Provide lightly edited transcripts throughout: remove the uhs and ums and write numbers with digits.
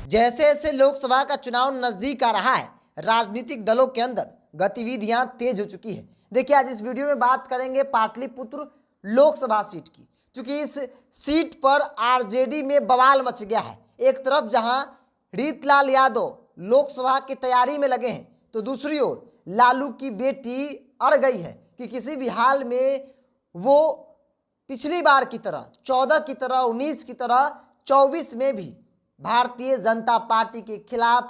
जैसे जैसे लोकसभा का चुनाव नजदीक आ रहा है, राजनीतिक दलों के अंदर गतिविधियां तेज हो चुकी है। देखिए, आज इस वीडियो में बात करेंगे पाटलिपुत्र लोकसभा सीट की, क्योंकि इस सीट पर आरजेडी में बवाल मच गया है। एक तरफ जहां रीतलाल यादव लोकसभा की तैयारी में लगे हैं, तो दूसरी ओर लालू की बेटी अड़ गई है कि किसी भी हाल में वो पिछली बार की तरह 14 की तरह 19 की तरह 24 में भी भारतीय जनता पार्टी के खिलाफ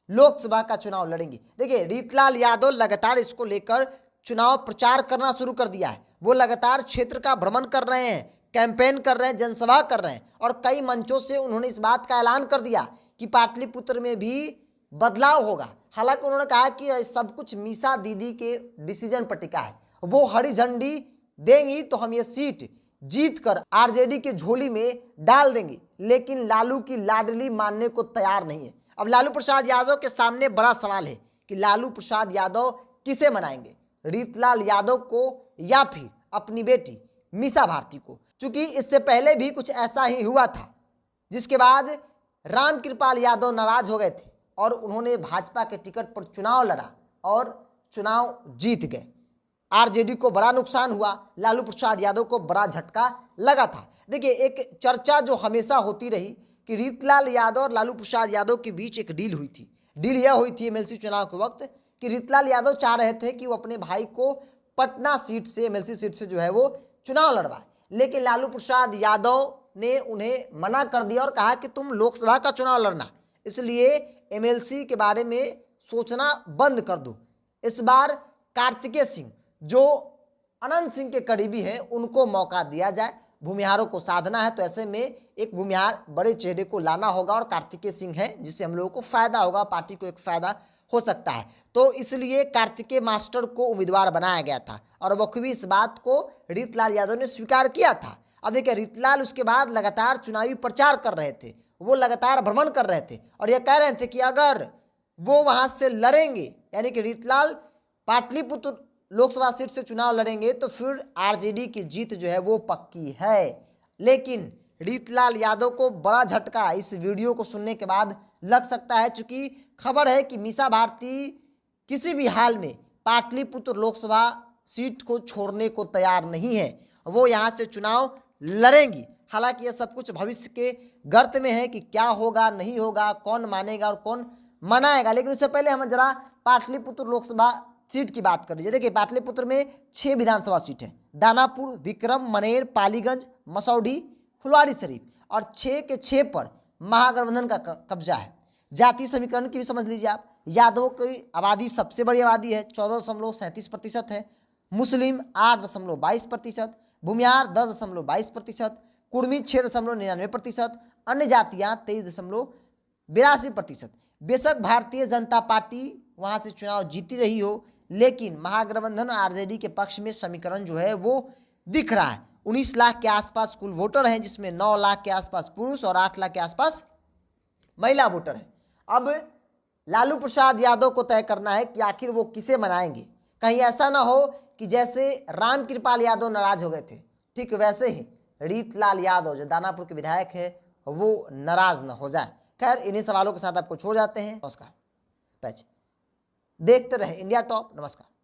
लोकसभा का चुनाव लड़ेंगे। देखिए, रीतलाल यादव लगातार इसको लेकर चुनाव प्रचार करना शुरू कर दिया है। वो लगातार क्षेत्र का भ्रमण कर रहे हैं, कैंपेन कर रहे हैं, जनसभा कर रहे हैं और कई मंचों से उन्होंने इस बात का ऐलान कर दिया कि पाटलिपुत्र में भी बदलाव होगा। हालांकि उन्होंने कहा कि सब कुछ मीसा दीदी के डिसीजन पर टिका है, वो हरी झंडी देंगी तो हम ये सीट जीत कर आरजेडी की झोली में डाल देंगे, लेकिन लालू की लाडली मानने को तैयार नहीं है। अब लालू प्रसाद यादव के सामने बड़ा सवाल है कि लालू प्रसाद यादव किसे मनाएंगे, रीतलाल यादव को या फिर अपनी बेटी मीसा भारती को। क्योंकि इससे पहले भी कुछ ऐसा ही हुआ था, जिसके बाद रामकृपाल यादव नाराज हो गए थे और उन्होंने भाजपा के टिकट पर चुनाव लड़ा और चुनाव जीत गए। आरजेडी को बड़ा नुकसान हुआ, लालू प्रसाद यादव को बड़ा झटका लगा था। देखिए, एक चर्चा जो हमेशा होती रही कि रीतलाल यादव और लालू प्रसाद यादव के बीच एक डील हुई थी। डील यह हुई थी एमएलसी चुनाव के वक्त कि रीतलाल यादव चाह रहे थे कि वो अपने भाई को पटना सीट से, एमएलसी सीट से जो है वो चुनाव लड़वाए, लेकिन लालू प्रसाद यादव ने उन्हें मना कर दिया और कहा कि तुम लोकसभा का चुनाव लड़ना, इसलिए एमएलसी के बारे में सोचना बंद कर दो। इस बार कार्तिकेय सिंह जो अनंत सिंह के करीबी हैं, उनको मौका दिया जाए। भूमिहारों को साधना है, तो ऐसे में एक भूमिहार बड़े चेहरे को लाना होगा और कार्तिकेय सिंह है जिससे हम लोगों को फायदा होगा, पार्टी को एक फायदा हो सकता है। तो इसलिए कार्तिकेय मास्टर को उम्मीदवार बनाया गया था और बखूबी इस बात को रीतलाल यादव ने स्वीकार किया था। अब देखिए, रीतलाल उसके बाद लगातार चुनावी प्रचार कर रहे थे, वो लगातार भ्रमण कर रहे थे और ये कह रहे थे कि अगर वो वहां से लड़ेंगे, यानी कि रीतलाल पाटलिपुत्र लोकसभा सीट से चुनाव लड़ेंगे, तो फिर आरजेडी की जीत जो है वो पक्की है। लेकिन रीतलाल यादव को बड़ा झटका इस वीडियो को सुनने के बाद लग सकता है, चूंकि खबर है कि मीसा भारती किसी भी हाल में पाटलिपुत्र लोकसभा सीट को छोड़ने को तैयार नहीं है, वो यहाँ से चुनाव लड़ेंगी। हालांकि यह सब कुछ भविष्य के गर्त में है कि क्या होगा नहीं होगा, कौन मानेगा और कौन मनाएगा। लेकिन उससे पहले हम जरा पाटलिपुत्र लोकसभा सीट की बात कर लीजिए। देखिए, पाटलिपुत्र में 6 विधानसभा सीट है, दानापुर, विक्रम, मनेर, पालीगंज, मसौढ़ी, फुलवारी शरीफ, और 6 के 6 पर महागठबंधन का कब्जा है। जाति समीकरण की भी समझ लीजिए आप, यादवों की आबादी सबसे बड़ी आबादी है, 14.37% है, मुस्लिम 8.22%, भूमिहार 10.22%, कुर्मी 6.99%, अन्य जातियाँ 23.82%। बेशक भारतीय जनता पार्टी वहाँ से चुनाव जीती रही हो, लेकिन महागठबंधन और आरजेडी के पक्ष में समीकरण जो है वो दिख रहा है। 19 लाख के आसपास कुल वोटर हैं, जिसमें 9 लाख के आसपास पुरुष और 8 लाख के आसपास महिला वोटर हैं। अब लालू प्रसाद यादव को तय करना है कि आखिर वो किसे मनाएंगे। कहीं ऐसा ना हो कि जैसे रामकृपाल यादव नाराज हो गए थे, ठीक वैसे ही रीतलाल यादव जो दानापुर के विधायक है वो नाराज न हो जाए। खैर, इन्हीं सवालों के साथ आपको छोड़ जाते हैं। नमस्कार। देखते रहे इंडिया टॉप। नमस्कार।